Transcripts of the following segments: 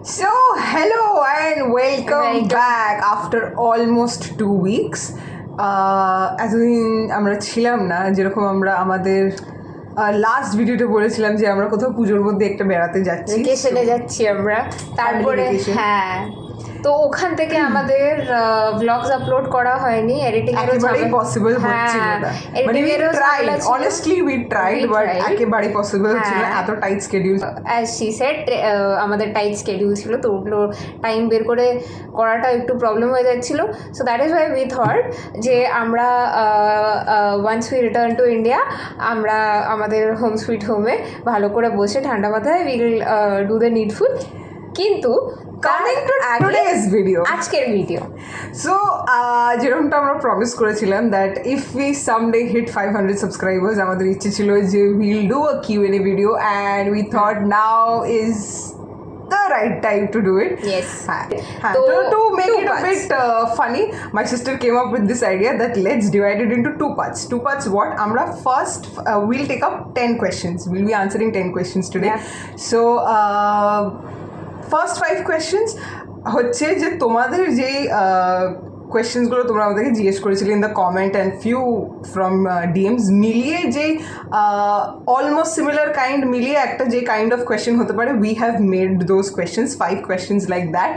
So, hello and welcome back after almost 2 weeks. এতদিন আমরা ছিলাম না, যেরকম আমরা আমাদের লাস্ট ভিডিওতে বলেছিলাম যে আমরা কোথাও পুজোর মধ্যে একটা বেড়াতে যাচ্ছি, ভ্যাকেশনে যাচ্ছি আমরা। তারপরে হ্যাঁ, তো ওখান থেকে আমাদের ব্লগস আপলোড করা হয়নি, এডিটিং এরও একেবারেই পসিবল হচ্ছিল না। মানে we tried, honestly we tried, but একেবারেই পসিবল হচ্ছিল না, এত tight schedule. as she said, আমাদের টাইট শিডিউল ছিল, তো ওগুলো টাইম বের করে করাটা একটু প্রবলেম হয়ে যাচ্ছিল। So that is why we thought যে আমরা once we return to India আমরা আমাদের হোম সুইট হোমে ভালো করে বসে ঠান্ডা মাথায় উইল ডু দ্য নিডফুল। কিন্তু coming to today's video, আজকের ভিডিও, সো যেরকমটা আমরা প্রমিস করেছিলাম that if we someday hit 500 subscribers, আমাদের ইচ্ছে ছিল যে will do a Q&A video, and we thought now is the right time to do it. Yes. To make it a bit funny, my sister came up with this idea that let's divide it into two parts. What? Amra first we'll take up 10 questions. We'll be answering 10 questions today. Yeah. So first 5 questions হচ্ছে যে তোমাদের যেই কোয়েশ্চেন্সগুলো তোমরা আমাদেরকে জিজ্ঞেস করেছিলে in the comment and few from DMs, মিলিয়ে যেই অলমোস্ট সিমিলার কাইন্ড মিলিয়ে একটা যে কাইন্ড অফ কোয়েশ্চেন হতে পারে, we have made those questions 5 questions like that.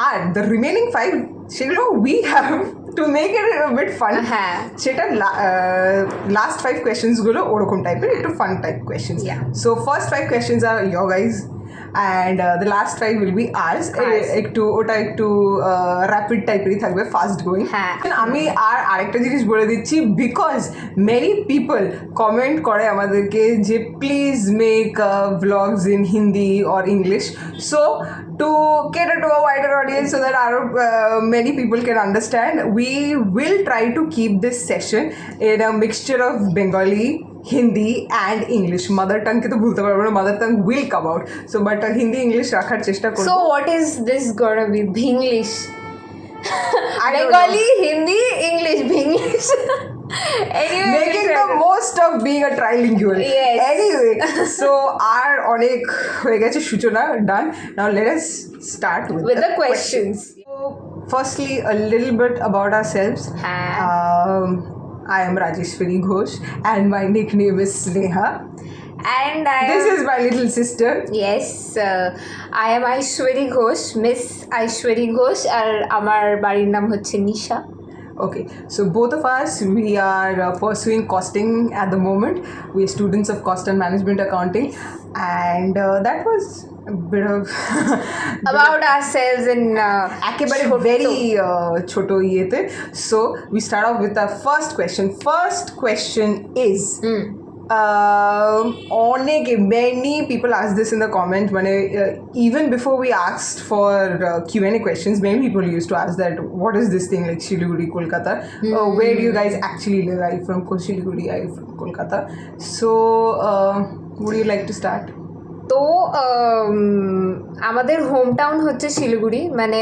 আর দ্য রিমেনিং 5 সেগুলো we have to make it a bit fun, সেটা লাস্ট 5 কোয়েশ্চেন্সগুলো ওরকম টাইপের একটু fun type questions. So first 5 questions are your guys and the last 5 will be ours. একটু rapid টাইপেরই থাকবে, ফাস্ট গোয়িং। আমি আরেকটা জিনিস বলে দিচ্ছি, বিকজ মেনি পিপল কমেন্ট করে আমাদেরকে যে please make vlogs in Hindi or English, so to cater to a wider audience so that many people can understand, we will try to keep this session in a mixture of Bengali, Hindi and English. Mother tongue ke to bholte parbo na, mother tongue will come out, so but Hindi English rakhar chesta korbo. So what is this gonna be? Bhinglish? Bengali, Hindi, English, Bhinglish. Anyway, making the most of being a trilingual. Yes. Anyway, so our অনেক হয়ে গেছে সূচনা, done. Now let us start with the questions. So, firstly, a little bit about ourselves. I am Rajeshwari Ghosh and my nickname is Sneha. And this is my little sister. Yes, I am Aishwari Ghosh, Miss Aishwari Ghosh, আর আমার বাড়ির নাম হচ্ছে নিশা। Okay, so both of us, we are pursuing costing at the moment. We are students of cost and management accounting, and that was a bit of about ourselves in ekebare very choto iyete. So we start off with our first question. First question is many people asked this in the comment. Even before we asked for Q&A questions, many people used to ask that what is this thing like Siliguri, Kolkata? Where do you guys actually live? Are you from Siliguri? Are you from Kolkata? So would you like to start? তো আমাদের home town হচ্ছে শিলিগুড়ি, মানে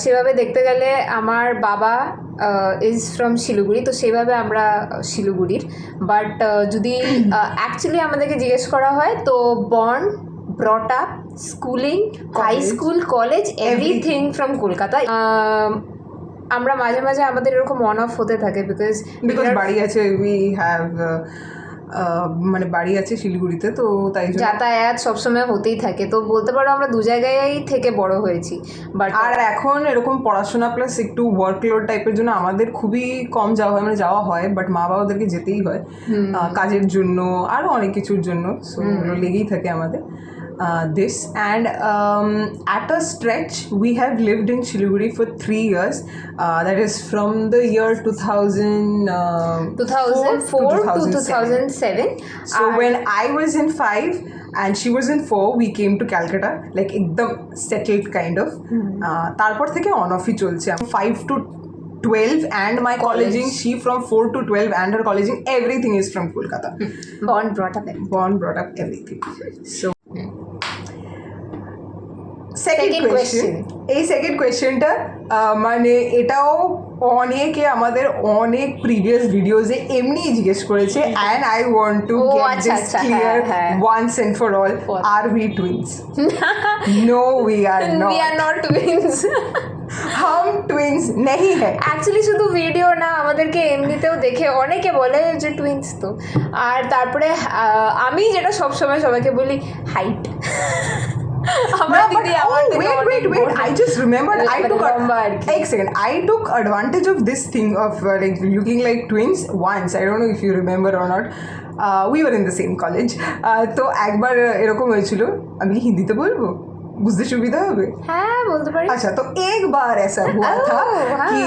সেভাবে দেখতে গেলে আমার বাবা is from Siliguri, তো সেভাবে আমরা শিলিগুড়ির। বাট যদি অ্যাকচুয়ালি আমাদেরকে জিজ্ঞেস করা হয় তো born, brought up, schooling, high school, college, everything from Kolkata. আমরা মাঝে মাঝে আমাদের এরকম অন অফ হতে থাকে বিকজ বাড়ি আছে, উই হ্যাভ মানে বাড়ি আছে শিলিগুড়িতে, তো তাই যাতায়াত সবসময় হতেই থাকে। তো বলতে পারো আমরা দু জায়গায় থেকে বড় হয়েছি। বাট আর এখন এরকম পড়াশোনা প্লাস একটু ওয়ার্কলোড টাইপের জন্য আমাদের খুবই কম যাওয়া হয়, মানে যাওয়া হয় বাট মা বাবাদেরকে যেতেই হয় কাজের জন্য, আরও অনেক কিছুর জন্য, সো লেগেই থাকে আমাদের this. And at a stretch we have lived in Siliguri for 3 years, that is from the year 2004 to 2007. So when I was in 5 and she was in 4, we came to Calcutta, like ekdam settled kind of. তারপর থেকে on অফই চলছে। 5 to 12 and my colleging, she from 4 to 12 and her colleging, everything is from Kolkata. Born brought up everything. So second Second question, এই second কোয়েশ্চেনটা মানে এটাও অনেকে আমাদের অনেক প্রিভিয়াস ভিডিওজে এমনি জিজ্ঞেস করেছে, অ্যান্ড আই ওয়ান্ট টু ও, গেট আচ্ছা, দিস আচ্ছা, ক্লিয়ার হ্যাঁ, হ্যাঁ। Once and for all, What? Are we twins? No we are We are not, not twins. हम ट्विंस नहीं है। অ্যাকচুয়ালি শুধু ভিডিও না, আমাদেরকে এমনিতেও দেখে অনেকে বলে যে টুইন্স তো। আর তারপরে আমি যেটা সবসময় সবাইকে বলি, হাইট। আমার No, but দিদি আমার থেকে wait, অনেক wait, wait. বড়। I just remembered. I মানে took লম্বা আর কি। एक second. I took advantage of this thing of like looking like twins once. I don't know if you remember or not. We were in the same college. তো একবার এরকম হয়েছিল, আমি কি হিন্দিতে বলবো? বুঝতে সুবিধা হবে? হ্যাঁ, বলতে পারি। अच्छा, तो एक बार ऐसा हुआ था हाँ। कि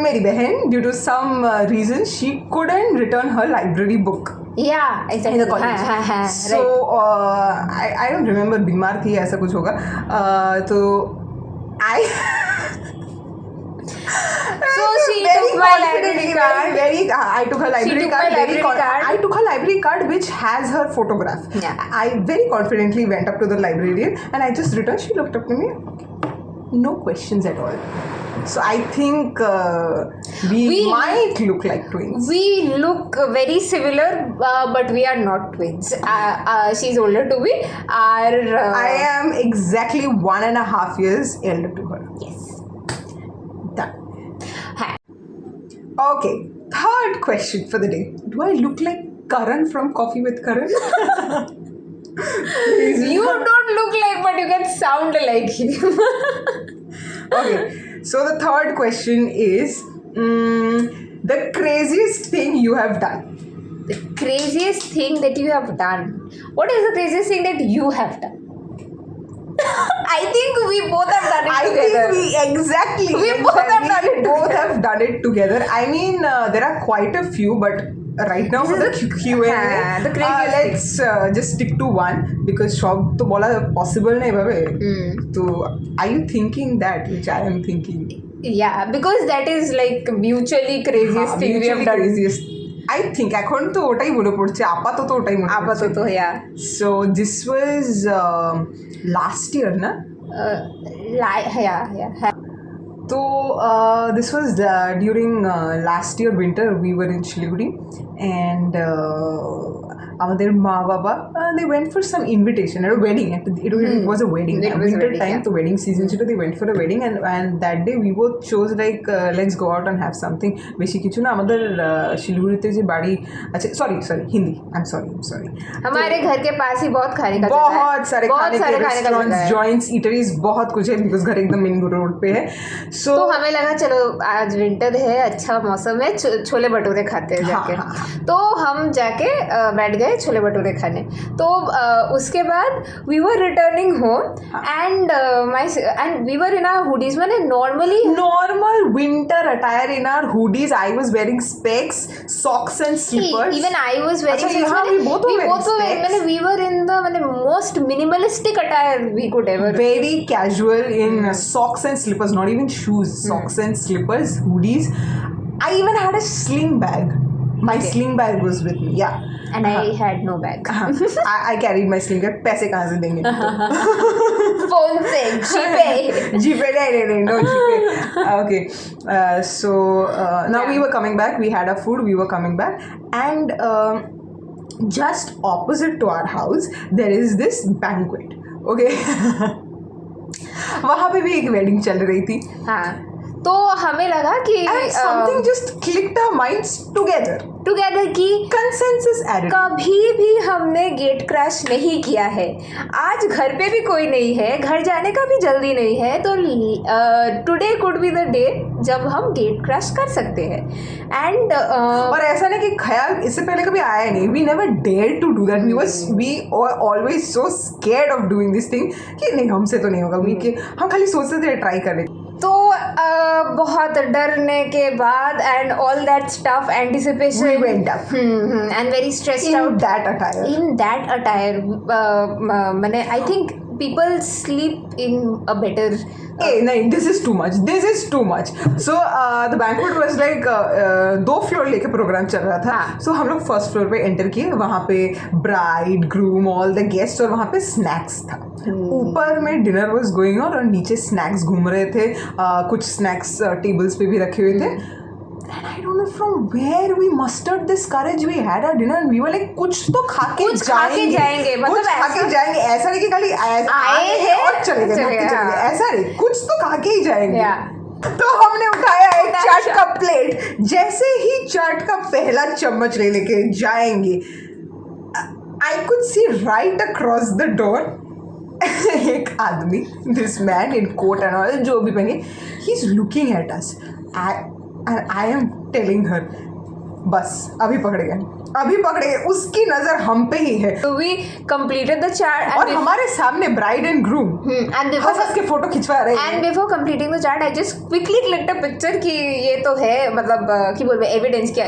मेरी बहन due to some reason she couldn't return her library book या in the एग्जैक्टली, college. हाँ हाँ हाँ, So right. I don't remember, बीमार थी ऐसा कुछ होगा, तो I So she very took my confidently, library card. very I took her library took card my very library card. I took her library card which has her photograph. Yeah. I very confidently went up to the librarian and I just returned. She looked up to me, no questions at all. So I think we might look like twins. We look very similar, but we are not twins. She's older to me. I am exactly 1.5 years elder to her. Yes. Done. हाँ. Okay, third question for the day. Do I look like Karan from Coffee with Karan? You don't look like, but you can sound like him. Okay, so the third question is the craziest thing you have done. The craziest thing that you have done. What is the craziest thing that you have done? I think we both have done it I together. think we exactly. We both have done it both together. have done it together. I mean, there are quite a few, but right now for the QnA, the craziest let's just stick to one because সব তো বলা possible না এভাবে। তো are you thinking that which I am thinking? Yeah, because that is like mutually craziest thing we have done. Craziest. I think এখন তো ওটাই মনে পড়ছে, আপাতত ওটাই মনে পড়ছে। আপাতত, yeah. So this was last year, na? Yeah. So this was during last year winter. We were in Shiliguri and আমাদের মা বাবা they went for some invitation at a wedding. It was a wedding. It was a Winter wedding, time, yeah. the wedding season ছিল, they went for a wedding and that day we both chose like let's go out and have something. বেশি কিছু না, আমাদের শিলিগুড়িতে যে বাড়ি আছে, sorry Hindi, I'm sorry हमारे घर के पास ही बहुत खाने का बहुत सारे खाने के का रेस्टोरेंट्स, जगह है। जॉइंट्स, ईटरीज बहुत कुछ है बिकॉज घर एकदम मेन रोड पे है। सो तो हमें लगा चलो आज विंटर है, अच्छा मौसम है, छोले भटूरे खाते हैं जाके। हाँ। तो हम जाके बैठ गए छोले भटूरे खाने। तो उसके बाद we were returning home and we were in our hoodies, मैंने normal winter attire in our hoodies. I was wearing specs, socks and slippers. even I was wearing अच्छा, हाँ, we both were wearing specs. मैंने we were in the most minimalistic attire we could ever. Very casual in socks and slippers, not even shoes, socks and slippers, hoodies. I even had a sling bag. My sling bag was with me, yeah. And I had no bag. I carried my sling bag. पैसे कहाँ से देंगे? Phone से GPay नहीं, no GPay. Okay, so now we were coming back. We had our food. We were coming back, and just opposite to our house there is this banquet. Okay, वहाँ पे भी एक wedding चल रही थी. हाँ, तो हमें लगा कि And something just clicked our minds together. Together की Consensus added. कभी भी हमने गेट क्रैश नहीं किया है। आज घर पे भी कोई नहीं है, घर जाने का भी जल्दी नहीं है, तो today could be the day जब हम गेट क्रैश कर सकते हैं। एंड और ऐसा नहीं कि ख्याल इससे पहले कभी आया नहीं. We never dared to do that. We were always so scared of doing this thing कि नहीं हमसे तो नहीं होगा. हम खाली सोचते थे ट्राई करने. तो बहुत डरने के बाद and all that stuff anticipation We went up. And very stressed In out that attire. In that attire मैंने I think people sleep in a better. Hey, no, this is too much. This is too much. So the banquet was like 2 floor लेके programme चल रहा था. हाँ. So हम लोग first floor पे enter किए. वहाँ पे bride groom all the guest और वहाँ पे स्नैक्स था. ऊपर में डिनर वाज गोइंग ऑन और नीचे स्नैक्स घूम रहे थे. कुछ स्नैक्स टेबल्स पे भी रखे हुए थे. And I don't know from where we mustered this courage. We had our dinner and we were like कुछ तो खा के जाएंगे. मतलब कुछ खा के जाएंगे. ऐसा नहीं कि खाली आए हैं और चले गए. ऐसा नहीं. कुछ तो खा के ही जाएंगे. तो हमने उठाया एक चाट का प्लेट. जैसे ही चाट का पहला चम्मच ले लेके जाएंगे, I could see right across the door एक आदमी, this man in coat and all, जो भी पहने, he's looking at us. And I am telling her, बस अभी पकड़ गए. उसकी नजर हम पे ही है. So we completed the chart और हमारे सामने bride and groom and before हंस के फोटो खिंचवा रहे हैं. And before completing the chart, I just quickly clicked a picture कि ये तो है, मतलब कि बोलते एविडेंस कि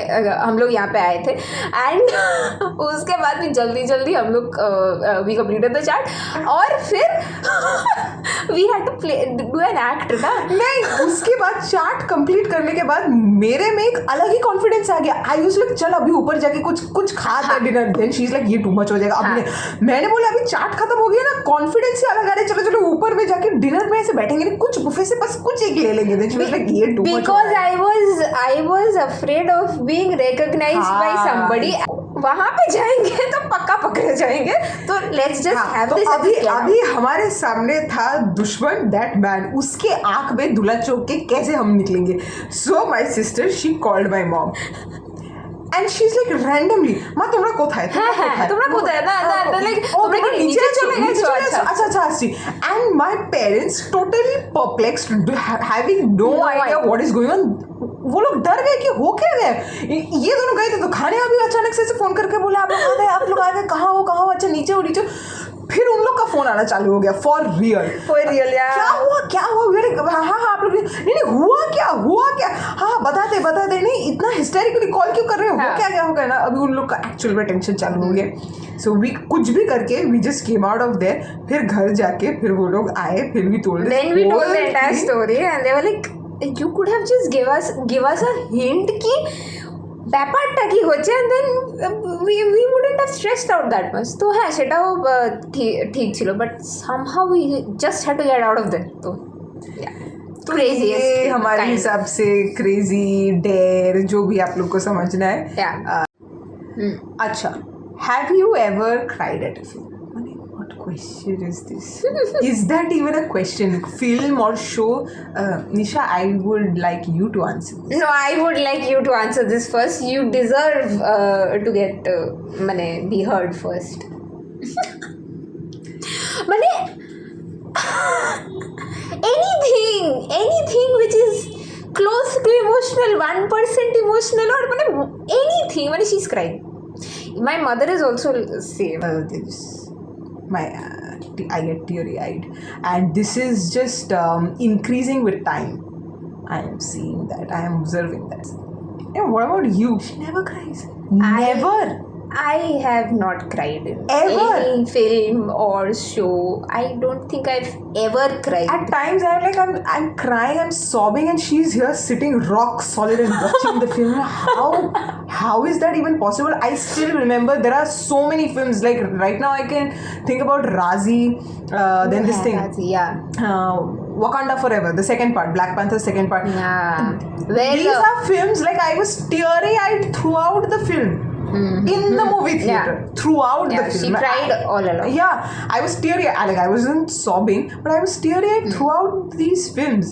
हम लोग यहाँ पे आए थे. And उसके बाद भी जल्दी हम लोग we completed the chart और फिर we had to do an act ना. नहीं, उसके बाद चार्ट कंप्लीट करने के बाद मेरे में एक अलग ही कॉन्फिडेंस आ गया. आई यूज्ड लाइक चल अभी ऊपर जाके कुछ खा था dinner. Then she is like ये टू मच हो जाएगा. अब मैंने बोला अभी चाट खत्म हो गया ना, कॉन्फिडेंस से अलग आ रहे. चलो ऊपर में जाके डिनर में ऐसे बैठेंगे नहीं, कुछ बुफे से बस कुछ एक ले लेंगे. देन शी वाज लाइक ये too much. Because I was afraid of being recognized by somebody. वहाँ पे जाएंगे तो पक्का पकड़े जाएंगे. तो लेट्स जस्ट हैव दिस. अभी हमारे सामने था दुश्मन, दैट मैन. उसके आंख में धुला चौक के कैसे हम निकलेंगे. So my sister she called my mom and she's like randomly माँ तुम्हारा कोथा है. तुम्हारा कोथा है ना लाइक तुम्हारा नीचे चलेगा. अच्छा सी. and my parents totally perplexed, having no idea what is going on. वो लोग डर गए कि हो क्या गया. ये दोनों गए थे तो खाने. अभी अचानक से फोन करके बोला आप लोग आ गए. कहाँ हो. अच्छा नीचे हो. फिर उन लोग का फोन आना चालू हो गया. फॉर रियल यार. क्या हुआ. हाँ आप लोग नहीं हुआ क्या. हाँ बताते नहीं. इतना हिस्टेरिकली कॉल क्यों कर रहे हो. हो क्या गया ना. अभी उन लोग का एक्चुअल में टेंशन चालू हो गया. सो वी कुछ भी करके we just came out of there. फिर घर जाके फिर वो लोग आए. फिर we told the entire story and they were like you could have just give us a hint कि ব্যাপারটা কি হচ্ছে and then we wouldn't have stressed out that much. তো হ্যাঁ সেটাও ঠিক ছিল but somehow we just had to get out of there. तो crazy हमारे हिसाब से क्रेजी डेयर जो भी आप लोग को समझना है. अच्छा, have you ever cried at a film. What question is this? Is that even a question? Film or show? Nisha, I would like you to answer this. No, I would like you to answer this first. You deserve to get be heard first. anything which is close to emotional, 1% emotional or anything. She's crying. My mother is also same. I get teary-eyed, and this is just increasing with time. I am seeing that. I am observing that. And what about you? She never cries. Never. I have not cried in ever any film or show. I don't think I've ever cried. At times I'm crying, I'm sobbing, and she's here sitting rock solid and watching the film. How is that even possible? I still remember there are so many films. Like right now I can think about Razi, then this thing Razi, Wakanda Forever, the second part, Black Panther second part. These are films like I was teary-eyed throughout the film. In the movie theater, throughout the film. She cried all along. I was teary-eyed. Like I wasn't sobbing, but I was teary-eyed throughout these films,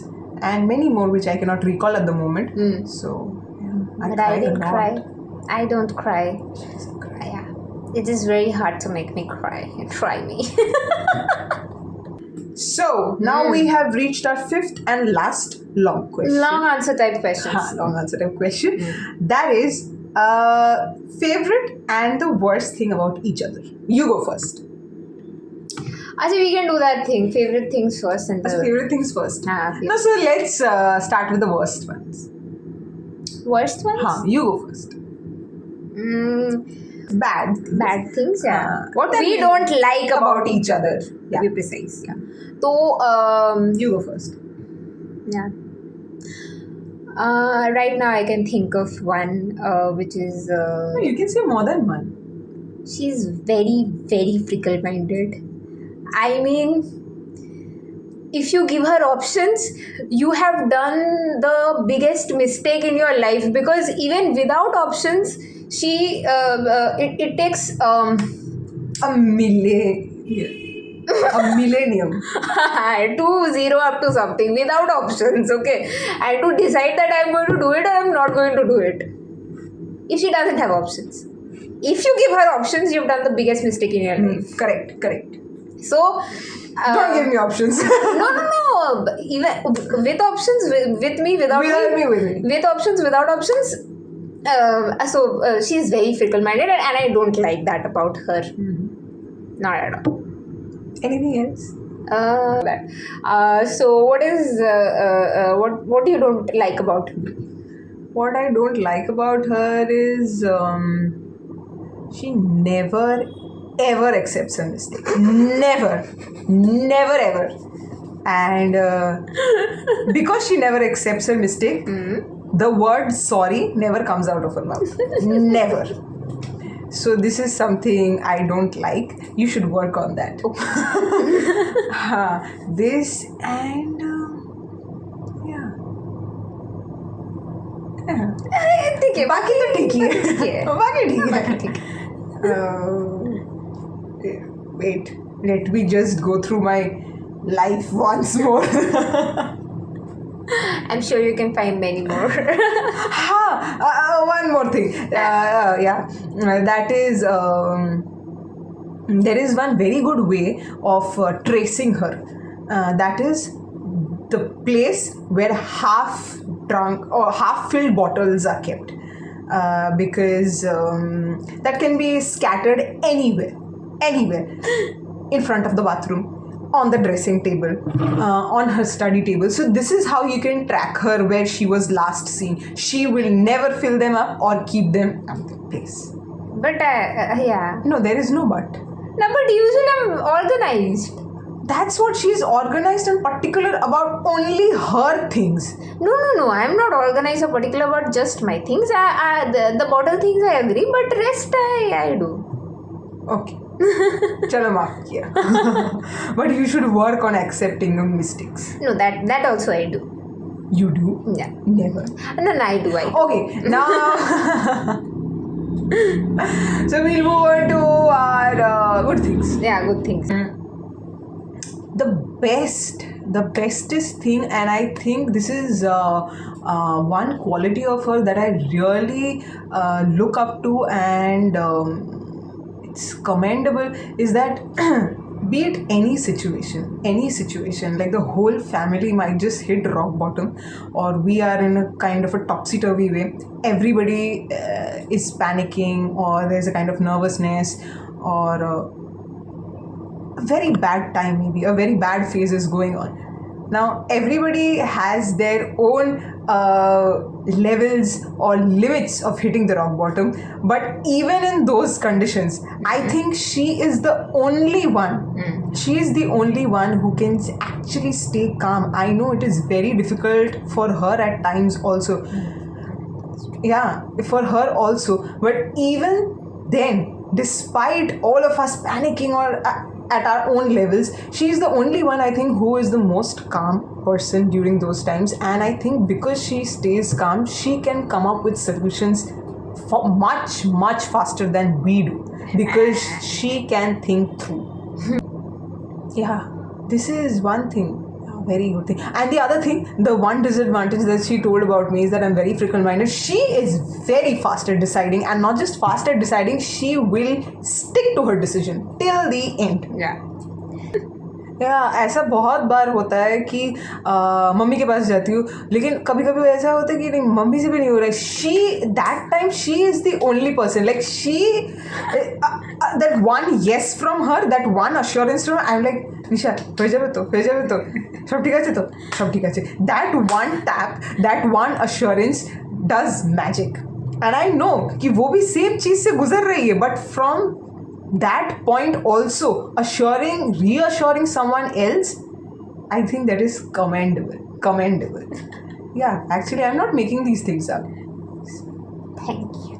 and many more which I cannot recall at the moment. So, but I didn't cry. I don't cry. She doesn't cry. It is very hard to make me cry. Try me. So now we have reached our fifth and last long question. Long answer type questions. Long answer type question. That is. Favorite and the worst thing about each other. You go first. Actually, we can do that thing. Favorite things first and favorite things first. No, so let's start with the worst ones. Worst ones? You go first. bad Bad things, yeah. what We don't like about each other, Yeah. to be precise. Yeah. So, You go first. yeah. Right now, I can think of one, which is No, you can say more than one. she's very, very fickle-minded. I mean, if you give her options, you have done the biggest mistake in your life, because even without options, it takes A millennium. to zero up to something without options, okay, and to decide that I'm going to do it or I'm not going to do it. If she doesn't have options, if you give her options, you've done the biggest mistake in your life. Correct. So Don't give me options. no. Even with options, with me, without me, with me. with options, without options. She's very fickle-minded, and I don't like that about her. Not at all. Anything else? So what you don't like about her? What I don't like about her is she never ever accepts a mistake. Never ever. And because she never accepts a mistake, the word sorry never comes out of her mouth. Never. So this is something I don't like. You should work on that. This and yeah. ठीक है बाकी तो ठीक ही है बाकी ठीक बाकी ठीक है wait, let me just go through my life once more. I'm sure you can find many more. One more thing. That is there is one very good way of tracing her. That is the place where half drunk or half filled bottles are kept, because that can be scattered anywhere in front of the bathroom, on the dressing table, on her study table. So this is how you can track her where she was last seen. She will never fill them up or keep them at the place. But yeah, No, there is no but. no, but usually I'm organized. That's what she's organized and particular about, only her things. No, I'm not organized or particular about just my things. The bottle things I agree, but rest I do. Okay. Chalo maaf kiya. But you should work on accepting your mistakes. No, that also I do. You do? Yeah. Never. And then I do. Okay, now so we'll move on to our good things. Yeah, good things. The bestest thing, and I think this is one quality of her that I really look up to, and it's commendable, is that be it any situation, like the whole family might just hit rock bottom, or we are in a kind of a topsy-turvy way. Everybody is panicking, or there's a kind of nervousness, or a very bad time, maybe a very bad phase is going on. Now everybody has their own levels or limits of hitting the rock bottom, but even in those conditions, I think she is the only one. She is the only one who can actually stay calm. I know it is very difficult for her at times also. Yeah, for her also. But even then, despite all of us panicking or at our own levels, she is the only one, I think, who is the most calm person during those times. And I think because she stays calm, she can come up with solutions for much faster than we do, because she can think through. Yeah, this is one thing. Very good thing. And the other thing, the one disadvantage that she told about me is that I'm very fickle-minded. She is very fast at deciding, and not just fast at deciding, she will stick to her decision till the end. ऐसा बहुत बार होता है कि mummy के पास जाती हूँ, लेकिन कभी कभी ऐसा होता है कि नहीं, मम्मी से भी नहीं हो रहा है. She is the only person, like she that one yes from her, that one assurance from her, I'm like, নিশা হয়ে যাবে তো সব ঠিক আছে. That one tap, that one assurance does magic. and I know कि वो भी सेम चीज से गुजर रही है, but from that point also reassuring someone else, I think that is commendable. Yeah, actually I'm not making these things up. Thank you.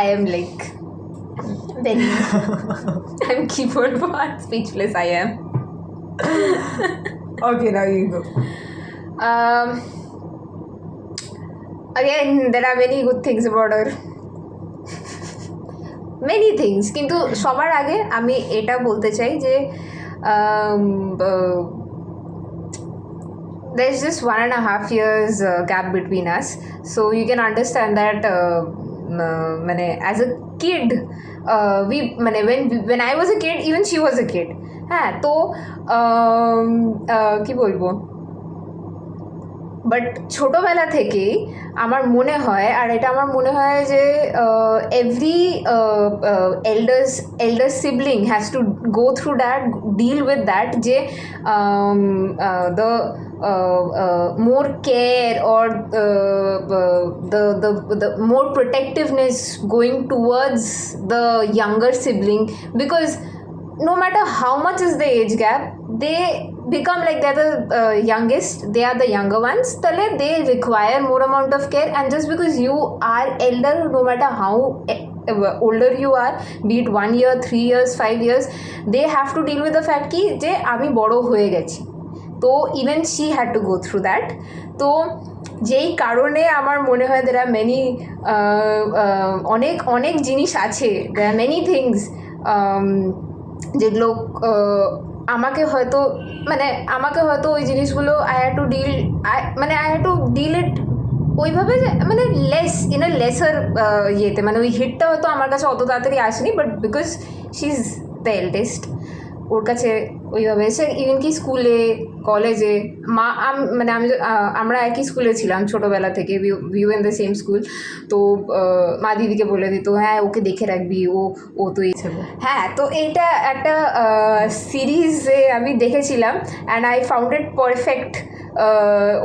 I am like very I'm keyboard part speechless. I am. Okay, now you go. Again, there are many good things about her. Many things, কিন্তু সবার আগে আমি এটা বলতে চাই যে there's just 1.5 years gap between us, so you can understand that মানে as a kid we মানে when I was a kid, even she was a kid. হ্যাঁ, তো কি বলবো, বাট ছোটোবেলা থেকেই আমার মনে হয়, আর এটা আমার মনে হয় যে every elder sibling has to go through that, deal with that, যে the more care or the more protectiveness going towards the younger sibling, because no matter how much is the age gap, they become like they're the youngest, they are the younger ones, tale they require more amount of care. And just because you are elder, no matter how older you are, be it 1 year, 3 years, 5 years, they have to deal with the fact ki je ami boro hoye gechi. তো even she had to go through that. তো যেই কারণে আমার মনে হয় দের are many অনেক জিনিস আছে, দের আর মেনি থিংস যেগুলো আমাকে হয়তো ওই জিনিসগুলো আই হ্যাড টু ডিল ইট ওইভাবে, মানে ইন আ লেসার ইয়েতে, মানে ওই হিটটা হয়তো আমার কাছে অত তাড়াতাড়ি আসেনি, but because she is the eldest, ওর কাছে ওইভাবে এসে ইভেন কি স্কুলে কলেজে আমরা একই স্কুলে ছিলাম ছোটোবেলা থেকে, we were in the same school. তো মা দিদিকে বলে দিত হ্যাঁ ওকে দেখে রাখবি, ও তো এই ছিল। হ্যাঁ, তো এইটা একটা সিরিজে আমি দেখেছিলাম and I found it perfect.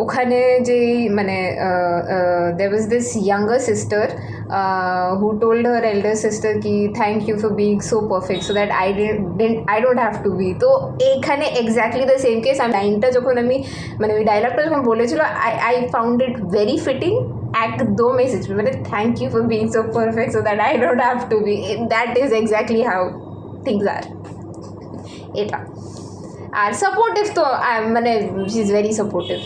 ওখানে যেই মানে there was this younger sister who told her elder sister ki thank you for being so perfect so that I don't have to be. তো এইখানে exactly the same case, আমি লাইনটা যখন আমি মানে ওই ডায়লগটা যখন বলেছিল, I found it very fitting. একদম এসেছে, মানে thank you for being so perfect so that I don't have to be, that is exactly how things are. এটা আর সাপোর্টিভ তো মানে শি ইজ ভেরি সাপোর্টিভ,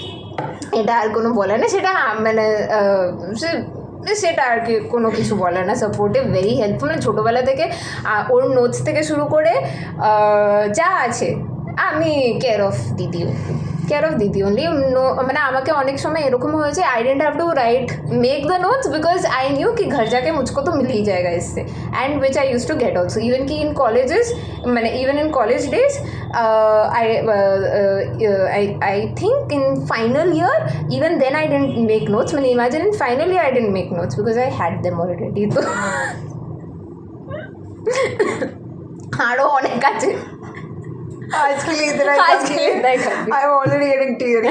এটা আর কোনো বলে না, সেটা মানে সেটা আর কি কোনো কিছু বলে না। সাপোর্টিভ, ভেরি হেল্পফুল, মানে ছোটোবেলা থেকে ওর নোটস থেকে শুরু করে যা আছে আমি কেয়ার অফ দিদি অনলি। মানে আমাকে অনেক সময় এরকম হয়েছে I didn't have to make the notes because I knew कि घर जाके मुझको तो मिल ही जाएगा इससे, and which I use to get also even कि इन कॉलेजेस, मैंने even in college days I think in final year even then I didn't make notes, मैंने imagine in final year I didn't make notes because I had them already. तो আরও অনেক আছে, आज के लिए इतना ही काफी है। I'm already getting teary.